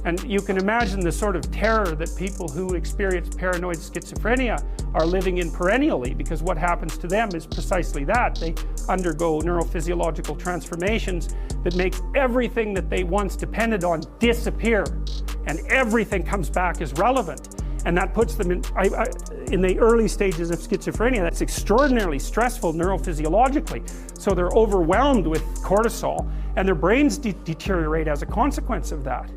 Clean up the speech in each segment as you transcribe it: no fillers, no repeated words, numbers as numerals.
And you can imagine the sort of terror that people who experience paranoid schizophrenia are living in perennially, because what happens to them is precisely that. They undergo neurophysiological transformations that makes everything that they once depended on disappear, and everything comes back as relevant. And that puts them in the early stages of schizophrenia. That's extraordinarily stressful neurophysiologically. So they're overwhelmed with cortisol, and their brains deteriorate as a consequence of that.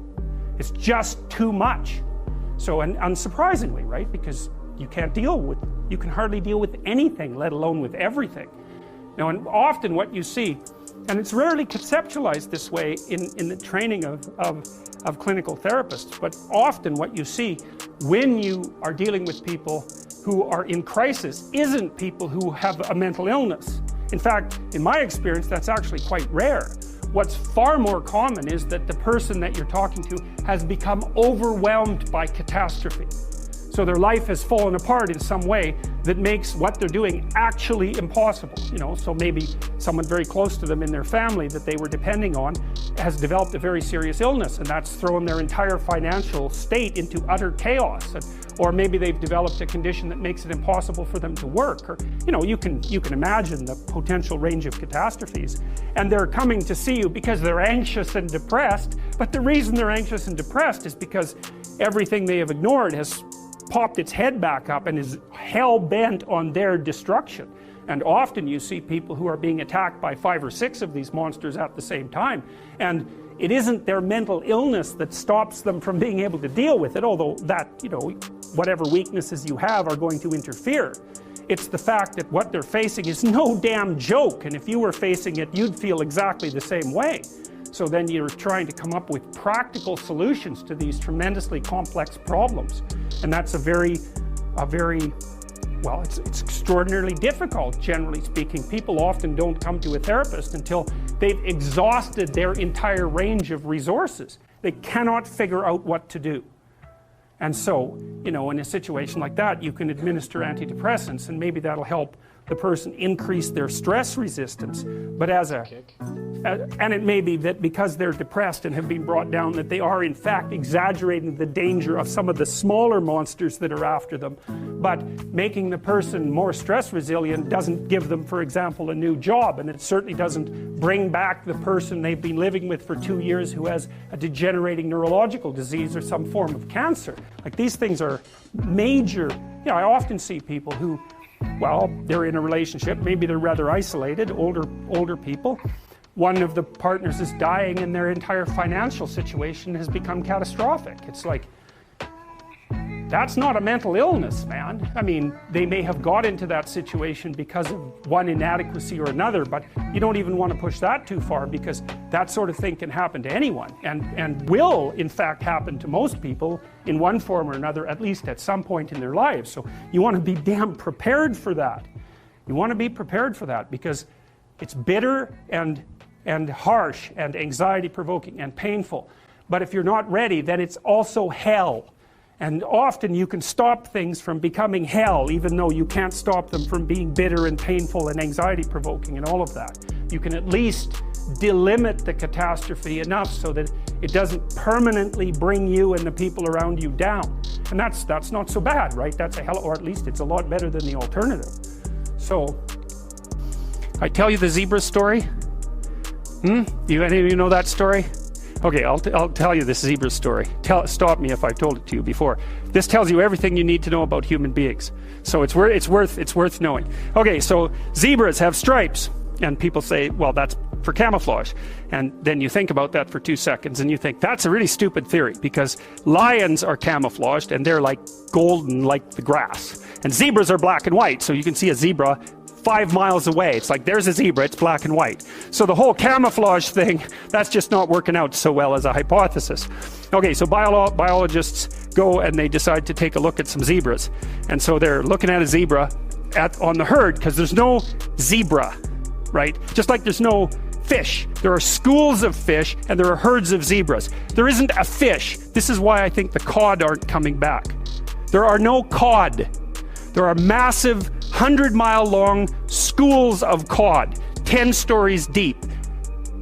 It's just too much. So, and unsurprisingly, right? Because you can hardly deal with anything, let alone with everything. Now, and often what you see, and it's rarely conceptualized this way in the training of clinical therapists, but often what you see when you are dealing with people who are in crisis isn't people who have a mental illness. In fact, in my experience, that's actually quite rare. What's far more common is that the person that you're talking to has become overwhelmed by catastrophe. So their life has fallen apart in some way that makes what they're doing actually impossible. You know, so maybe someone very close to them in their family that they were depending on has developed a very serious illness, and that's thrown their entire financial state into utter chaos. Or maybe they've developed a condition that makes it impossible for them to work. Or, you know, you can imagine the potential range of catastrophes. And they're coming to see you because they're anxious and depressed. But the reason they're anxious and depressed is because everything they have ignored has popped its head back up and is hell-bent on their destruction. And often you see people who are being attacked by 5 or 6 of these monsters at the same time. And it isn't their mental illness that stops them from being able to deal with it, although that, you know, whatever weaknesses you have are going to interfere. It's the fact that what they're facing is no damn joke, and if you were facing it, you'd feel exactly the same way. So then you're trying to come up with practical solutions to these tremendously complex problems. And that's well, it's extraordinarily difficult, generally speaking. People often don't come to a therapist until they've exhausted their entire range of resources. They cannot figure out what to do. And so, you know, in a situation like that, you can administer antidepressants, and maybe that'll help the person increase their stress resistance. But and it may be that because they're depressed and have been brought down, that they are in fact exaggerating the danger of some of the smaller monsters that are after them. But making the person more stress resilient doesn't give them, for example, a new job, and it certainly doesn't bring back the person they've been living with for 2 years who has a degenerating neurological disease or some form of cancer. Like, these things are major. You know, I often see people who, well, they're in a relationship, maybe they're rather isolated, older people. One of the partners is dying and their entire financial situation has become catastrophic. It's like, that's not a mental illness, man. I mean, they may have got into that situation because of one inadequacy or another, but you don't even want to push that too far, because that sort of thing can happen to anyone, and will, in fact, happen to most people in one form or another, at least at some point in their lives. So you want to be damn prepared for that. You want to be prepared for that, because it's bitter and harsh and anxiety-provoking and painful. But if you're not ready, then it's also hell. And often you can stop things from becoming hell, even though you can't stop them from being bitter and painful and anxiety-provoking and all of that. You can at least delimit the catastrophe enough so that it doesn't permanently bring you and the people around you down. And that's not so bad, right? That's a hell, or at least it's a lot better than the alternative. So, I tell you the zebra story? Do any of you know that story? Okay, I'll tell you this zebra story. Stop me if I've told it to you before. This tells you everything you need to know about human beings. So it's worth knowing. Okay, so zebras have stripes, and people say, well, that's for camouflage. And then you think about that for 2 seconds, and you think, that's a really stupid theory, because lions are camouflaged, and they're like golden like the grass. And zebras are black and white, so you can see a zebra 5 miles away. It's like, there's a zebra, it's black and white. So the whole camouflage thing, that's just not working out so well as a hypothesis. Okay, so biologists go and they decide to take a look at some zebras. And so they're looking at a zebra on the herd, because there's no zebra, right? Just like there's no fish. There are schools of fish and there are herds of zebras. There isn't a fish. This is why I think the cod aren't coming back. There are no cod. There are massive 100-mile-long schools of cod, 10 stories deep,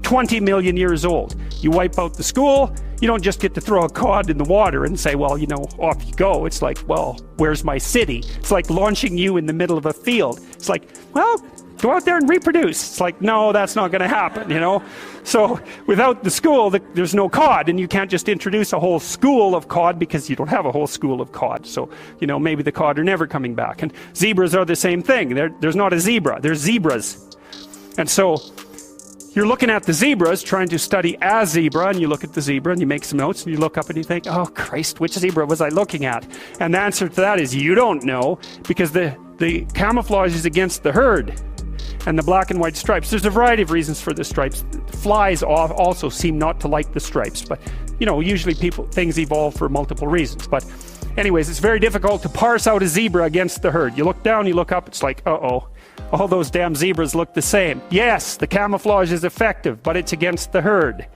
20 million years old. You wipe out the school, You don't just get to throw a cod in the water and say, well, you know, off you go. It's like, well, where's my city? It's like launching you in the middle of a field. It's like, well, go out there and reproduce. It's like, no, that's not going to happen, you know. So without the school, there's no cod, and you can't just introduce a whole school of cod because you don't have a whole school of cod. So, you know, maybe the cod are never coming back. And zebras are the same thing. There's not a zebra. There's zebras. And so you're looking at the zebras, trying to study a zebra, and you look at the zebra and you make some notes and you look up and you think, oh Christ, which zebra was I looking at? And the answer to that is you don't know, because the camouflage is against the herd. And the black and white stripes, there's a variety of reasons for the stripes. Flies also seem not to like the stripes, but you know, usually things evolve for multiple reasons. But anyways, it's very difficult to parse out a zebra against the herd. You look down, you look up, it's like, uh-oh, all those damn zebras look the same. Yes, the camouflage is effective, but it's against the herd.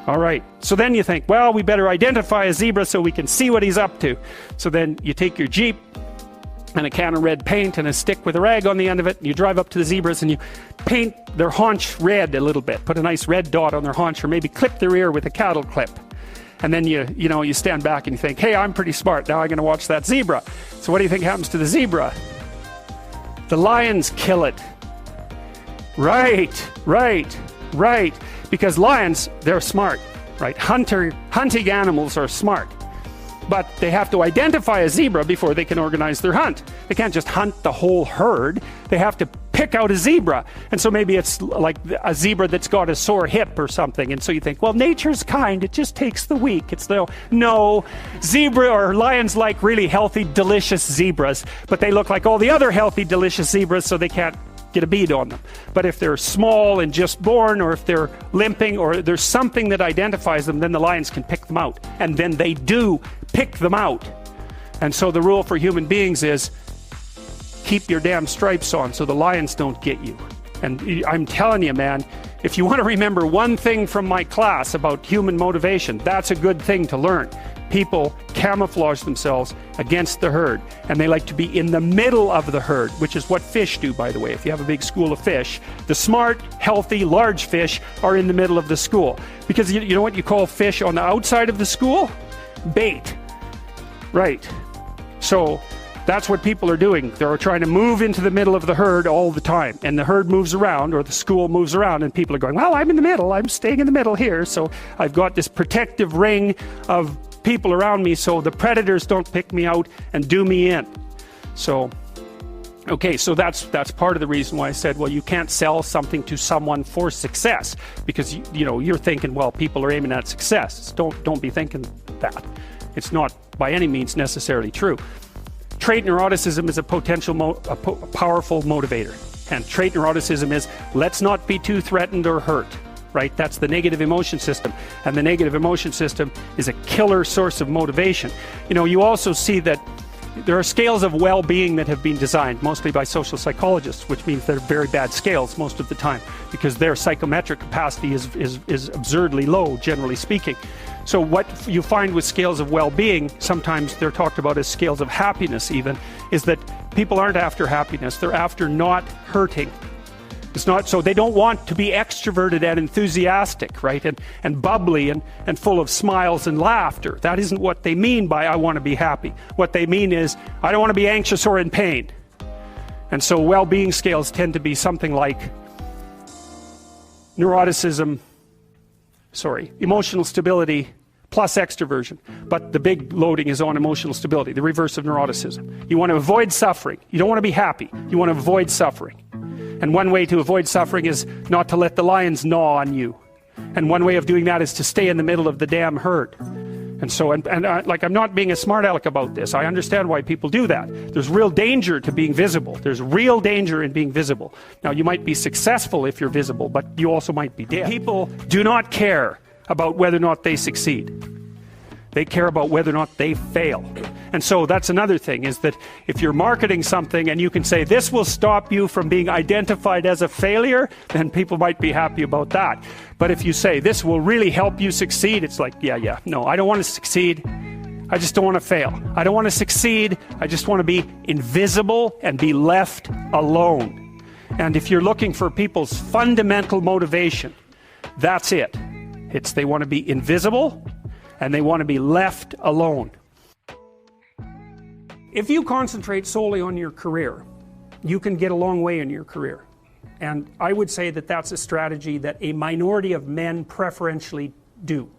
All right, so then you think, well, we better identify a zebra so we can see what he's up to. So then you take your Jeep and a can of red paint and a stick with a rag on the end of it, and you drive up to the zebras and you paint their haunch red a little bit, put a nice red dot on their haunch, or maybe clip their ear with a cattle clip. And then you stand back and you think, hey, I'm pretty smart, now I'm going to watch that zebra. So what do you think happens to the zebra? The lions kill it. Right. Because lions, they're smart, right? Hunting animals are smart. But they have to identify a zebra before they can organize their hunt. They can't just hunt the whole herd. They have to pick out a zebra. And so maybe it's like a zebra that's got a sore hip or something. And so you think, well, nature's kind. It just takes the weak. No, zebra or lions like really healthy, delicious zebras. But they look like all the other healthy, delicious zebras, so they can't get a bead on them. But if they're small and just born, or if they're limping, or there's something that identifies them, then the lions can pick them out. And then they do pick them out. And so the rule for human beings is keep your damn stripes on so the lions don't get you. And I'm telling you, man, if you want to remember one thing from my class about human motivation, that's a good thing to learn. People camouflage themselves against the herd, and they like to be in the middle of the herd, which is what fish do, by the way. If you have a big school of fish, the smart, healthy, large fish are in the middle of the school. Because you know what you call fish on the outside of the school? Bait. Right. So that's what people are doing. They're trying to move into the middle of the herd all the time. And the herd moves around, or the school moves around, and people are going, well, I'm in the middle. I'm staying in the middle here. So I've got this protective ring of people around me so the predators don't pick me out and do me in. So, okay, so that's part of the reason why I said, well, you can't sell something to someone for success, because you're thinking, well, people are aiming at success. Don't be thinking that. It's not by any means necessarily true. Trait neuroticism is a powerful motivator. And trait neuroticism is, let's not be too threatened or hurt. Right? That's the negative emotion system. And the negative emotion system is a killer source of motivation. You also see that there are scales of well-being that have been designed, mostly by social psychologists, which means they're very bad scales most of the time, because their psychometric capacity is absurdly low, generally speaking. So what you find with scales of well-being, sometimes they're talked about as scales of happiness even, is that people aren't after happiness, they're after not hurting. It's not, so they don't want to be extroverted and enthusiastic, right? And bubbly and full of smiles and laughter. That isn't what they mean by I want to be happy. What they mean is I don't want to be anxious or in pain. And so well-being scales tend to be something like emotional stability plus extroversion. But the big loading is on emotional stability, the reverse of neuroticism. You want to avoid suffering. You don't want to be happy. You want to avoid suffering. And one way to avoid suffering is not to let the lions gnaw on you. And one way of doing that is to stay in the middle of the damn herd. And so, I'm not being a smart aleck about this. I understand why people do that. There's real danger to being visible. There's real danger in being visible. Now, you might be successful if you're visible, but you also might be dead. People do not care about whether or not they succeed. They care about whether or not they fail. And so that's another thing, is that if you're marketing something and you can say this will stop you from being identified as a failure, then people might be happy about that. But if you say this will really help you succeed, it's like, no, I don't want to succeed. I just don't want to fail. I don't want to succeed. I just want to be invisible and be left alone. And if you're looking for people's fundamental motivation, that's it. They want to be invisible and they want to be left alone. If you concentrate solely on your career, you can get a long way in your career. And I would say that that's a strategy that a minority of men preferentially do.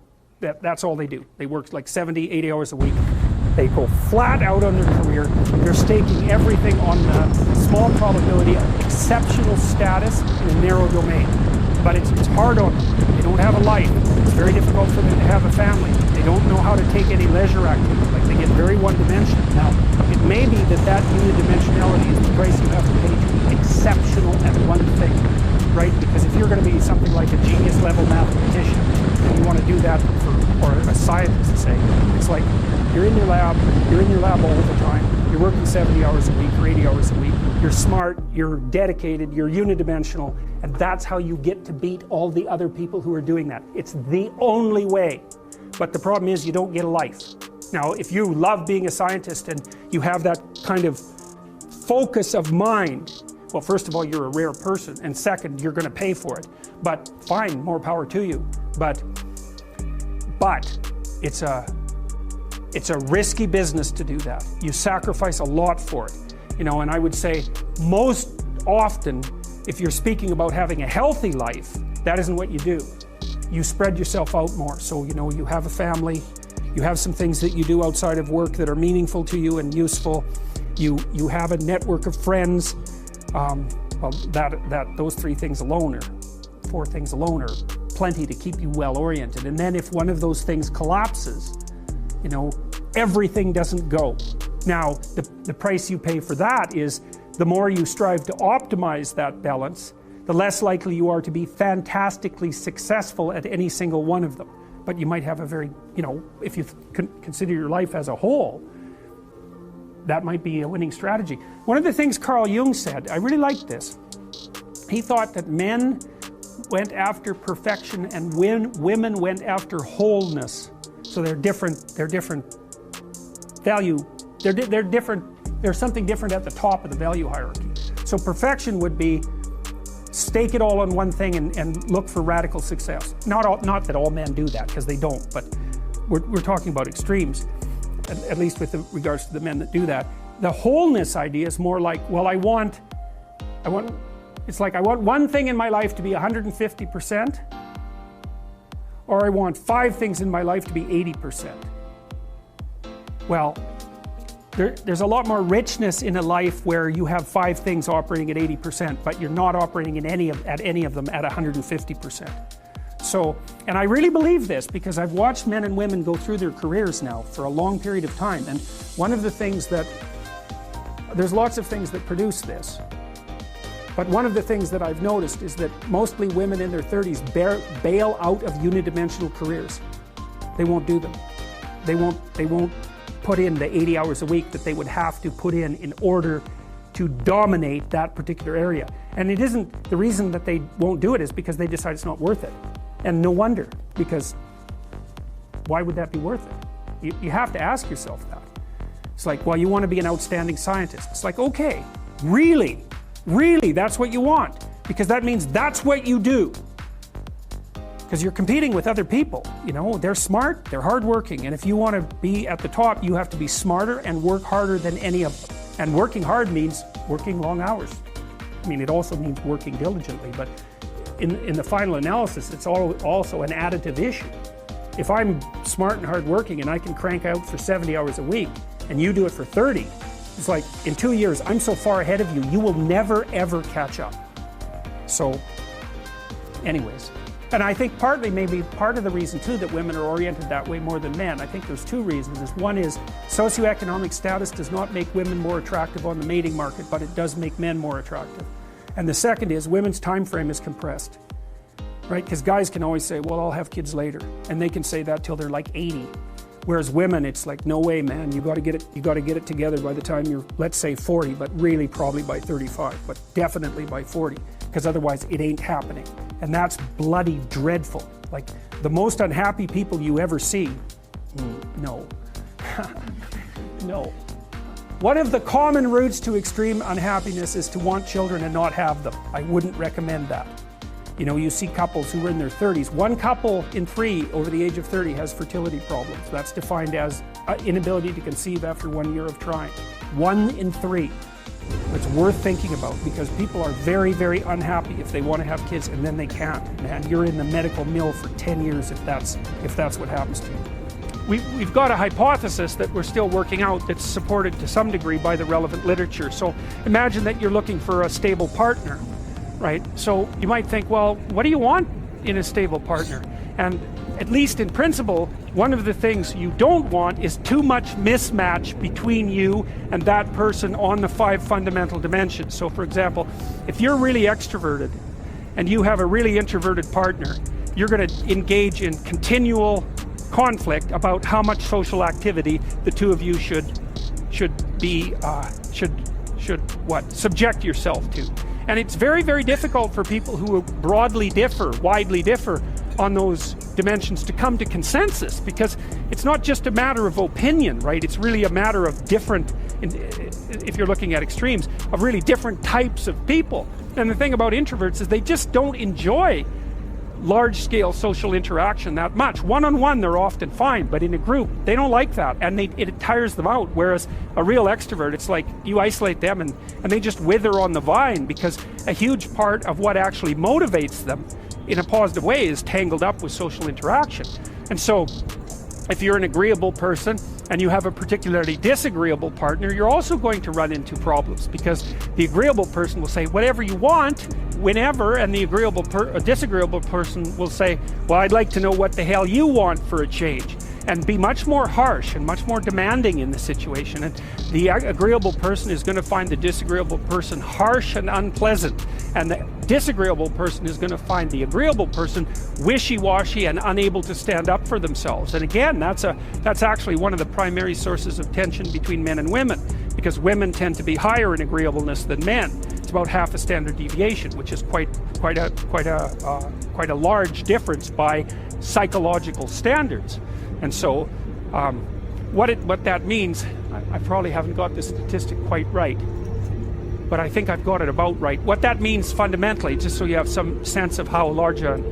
That's all they do. They work like 70, 80 hours a week. They go flat out on their career. They're staking everything on the small probability of exceptional status in a narrow domain. But it's hard on them. They don't have a life. It's very difficult for them to have a family. They don't know how to take any leisure activity. Like, they get very one-dimensional. Now, it may be that unidimensionality is the price you have to pay to be exceptional at one thing, right? Because if you're going to be something like a genius-level mathematician, and you want to do that or a scientist, say, it's like you're in your lab all the time, you're working 70 hours a week or 80 hours a week, you're smart, you're dedicated, you're unidimensional, and that's how you get to beat all the other people who are doing that. It's the only way. But the problem is you don't get a life. Now, if you love being a scientist and you have that kind of focus of mind, well, first of all, you're a rare person, and second, you're going to pay for it. But fine, more power to you. But it's a risky business to do that. You sacrifice a lot for it. You know, and I would say most often, if you're speaking about having a healthy life, that isn't what you do. You spread yourself out more. So, you know, you have a family, you have some things that you do outside of work that are meaningful to you and useful. You have a network of friends. Well, those 3 things alone, or 4 things alone, are plenty to keep you well oriented. And then if one of those things collapses, you know, everything doesn't go. Now, the price you pay for that is the more you strive to optimize that balance, the less likely you are to be fantastically successful at any single one of them. But you might have a very, you know, if you consider your life as a whole, that might be a winning strategy. One of the things Carl Jung said, I really liked this. He thought that men went after perfection and women went after wholeness. So they're different value. They're different. There's something different at the top of the value hierarchy. So perfection would be stake it all on one thing and look for radical success. Not that all men do that, because they don't, but we're talking about extremes, at least with regards to the men that do that. The wholeness idea is more like, well, I want one thing in my life to be 150%, or I want 5 things in my life to be 80%. Well, there's a lot more richness in a life where you have 5 things operating at 80%, but you're not operating at any of them at 150%. So, and I really believe this because I've watched men and women go through their careers now for a long period of time, and one of the things there's lots of things that produce this, but one of the things that I've noticed is that mostly women in their 30s bail out of unidimensional careers. They won't do them. They won't put in the 80 hours a week that they would have to put in order to dominate that particular area. And it isn't, the reason that they won't do it is because they decide it's not worth it. And no wonder, because why would that be worth it? You have to ask yourself that. It's like, well, you want to be an outstanding scientist. It's like, okay, really, that's what you want, because that means that's what you do. Because you're competing with other people, you know, they're smart, they're hardworking, and if you want to be at the top, you have to be smarter and work harder than any of them. And working hard means working long hours. I mean, it also means working diligently, but in the final analysis, it's also an additive issue. If I'm smart and hardworking and I can crank out for 70 hours a week, and you do it for 30, it's like, in 2 years, I'm so far ahead of you, you will never, ever catch up. So, anyways. And I think maybe part of the reason too that women are oriented that way more than men, I think there's 2 reasons. One is socioeconomic status does not make women more attractive on the mating market, but it does make men more attractive. And the second is women's time frame is compressed, right? Because guys can always say, well, I'll have kids later, and they can say that till they're like 80. Whereas women, it's like, no way, man, you got to get it together by the time you're, let's say 40, but really probably by 35, but definitely by 40, because otherwise it ain't happening. And that's bloody dreadful. Like, the most unhappy people you ever see, no. No. One of the common routes to extreme unhappiness is to want children and not have them. I wouldn't recommend that. You know, you see couples who are in their 30s. 1 couple in 3 over the age of 30 has fertility problems. That's defined as inability to conceive after 1 year of trying. 1 in 3. It's worth thinking about, because people are very, very unhappy if they want to have kids and then they can't. And you're in the medical mill for 10 years if that's what happens to you. We've got a hypothesis that we're still working out that's supported to some degree by the relevant literature. So imagine that you're looking for a stable partner, right? So you might think, well, what do you want in a stable partner? And at least in principle, one of the things you don't want is too much mismatch between you and that person on the 5 fundamental dimensions. So for example, if you're really extroverted and you have a really introverted partner, you're going to engage in continual conflict about how much social activity the two of you should subject yourself to. And it's very, very difficult for people who widely differ on those dimensions to come to consensus, because it's not just a matter of opinion, right? It's really a matter of different, if you're looking at extremes, of really different types of people. And the thing about introverts is they just don't enjoy large-scale social interaction that much. One-on-one they're often fine, but in a group they don't like that, and it tires them out. Whereas a real extrovert, it's like you isolate them and they just wither on the vine, because a huge part of what actually motivates them in a positive way is tangled up with social interaction. And so if you're an agreeable person and you have a particularly disagreeable partner, you're also going to run into problems, because the agreeable person will say whatever you want whenever, and the disagreeable person will say, well, I'd like to know what the hell you want for a change, and be much more harsh and much more demanding in the situation. And the agreeable person is going to find the disagreeable person harsh and unpleasant, and the disagreeable person is going to find the agreeable person wishy-washy and unable to stand up for themselves. And again, that's actually one of the primary sources of tension between men and women, because women tend to be higher in agreeableness than men. It's about half a standard deviation, which is quite a large difference by psychological standards. And so what that means, I probably haven't got the statistic quite right, but I think I've got it about right. What that means fundamentally, just so you have some sense of how large an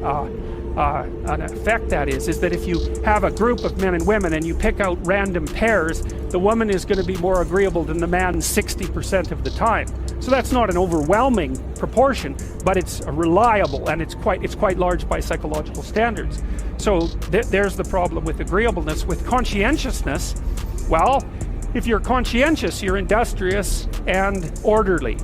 effect that is that if you have a group of men and women and you pick out random pairs, the woman is going to be more agreeable than the man 60% of the time. So that's not an overwhelming proportion, but it's reliable, and it's quite large by psychological standards. So there's the problem with agreeableness. With conscientiousness, well, if you're conscientious, you're industrious and orderly.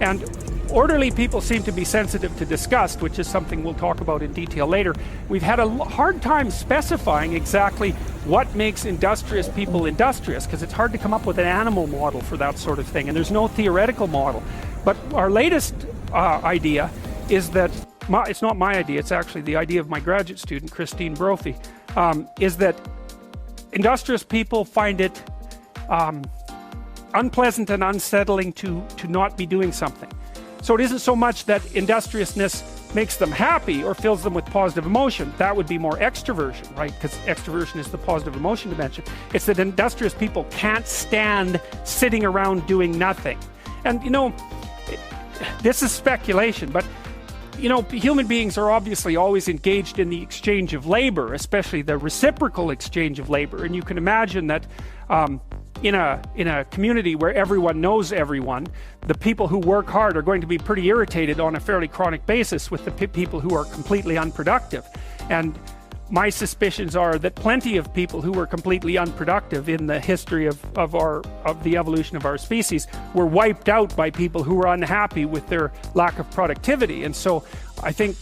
And orderly people seem to be sensitive to disgust, which is something we'll talk about in detail later. We've had a hard time specifying exactly what makes industrious people industrious, because it's hard to come up with an animal model for that sort of thing, and there's no theoretical model. But our latest idea is that, it's not my idea, it's actually the idea of my graduate student, Christine Brophy, is that industrious people find it unpleasant and unsettling to not be doing something. So it isn't so much that industriousness makes them happy or fills them with positive emotion. That would be more extroversion, right? Because extroversion is the positive emotion dimension. It's that industrious people can't stand sitting around doing nothing. And, you know, this is speculation, but, you know, human beings are obviously always engaged in the exchange of labor, especially the reciprocal exchange of labor. And you can imagine that in a community where everyone knows everyone, the people who work hard are going to be pretty irritated on a fairly chronic basis with the people who are completely unproductive. And my suspicions are that plenty of people who were completely unproductive in the history of the evolution of our species were wiped out by people who were unhappy with their lack of productivity. And so I think,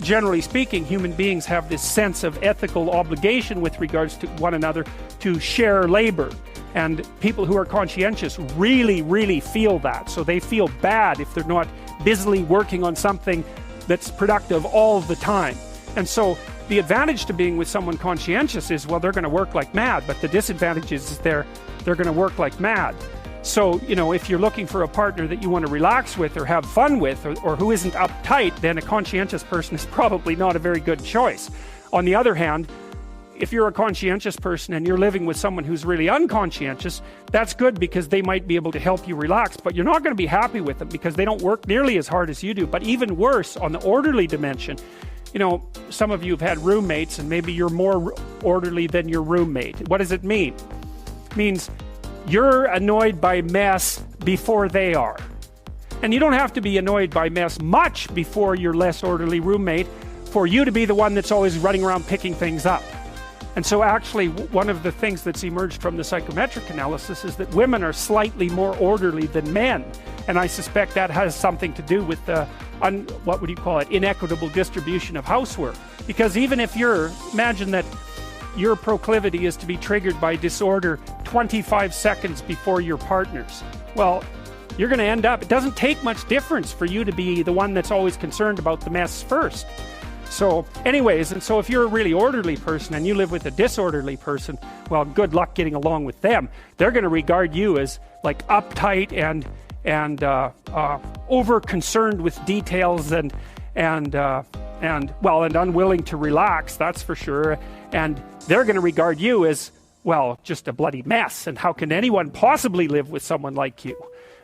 generally speaking, human beings have this sense of ethical obligation with regards to one another to share labor. And people who are conscientious really, really feel that. So they feel bad if they're not busily working on something that's productive all the time. And so the advantage to being with someone conscientious is, well, they're going to work like mad, but the disadvantage is they're going to work like mad. So, you know, if you're looking for a partner that you want to relax with or have fun with, or who isn't uptight, then a conscientious person is probably not a very good choice. On the other hand, if you're a conscientious person and you're living with someone who's really unconscientious, that's good because they might be able to help you relax, but you're not going to be happy with them because they don't work nearly as hard as you do. But even worse, on the orderly dimension, you know, some of you have had roommates and maybe you're more orderly than your roommate. What does it mean? It means you're annoyed by mess before they are. And you don't have to be annoyed by mess much before your less orderly roommate for you to be the one that's always running around picking things up. And so actually one of the things that's emerged from the psychometric analysis is that women are slightly more orderly than men. And I suspect that has something to do with the, what would you call it, inequitable distribution of housework. Because even if imagine that your proclivity is to be triggered by disorder 25 seconds before your partner's. Well, you're going to end up, it doesn't take much difference for you to be the one that's always concerned about the mess first. So anyways, and so if you're a really orderly person and you live with a disorderly person, well, good luck getting along with them. They're going to regard you as like uptight and over concerned with details and unwilling to relax, that's for sure. And they're going to regard you as, well, just a bloody mess. And how can anyone possibly live with someone like you?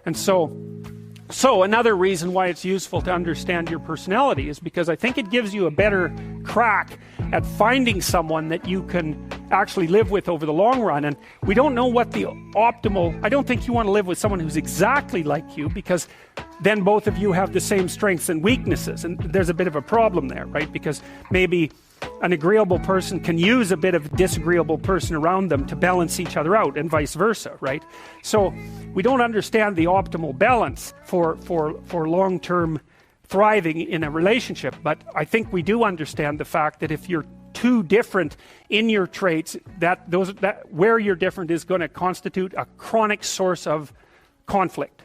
And so another reason why it's useful to understand your personality is because I think it gives you a better crack at finding someone that you can actually live with over the long run. And we don't know what the optimal, I don't think you want to live with someone who's exactly like you, because then both of you have the same strengths and weaknesses. And there's a bit of a problem there, right? Because maybe an agreeable person can use a bit of a disagreeable person around them to balance each other out, and vice versa, right? So we don't understand the optimal balance for long-term thriving in a relationship, but I think we do understand the fact that if you're too different in your traits, that where you're different is going to constitute a chronic source of conflict.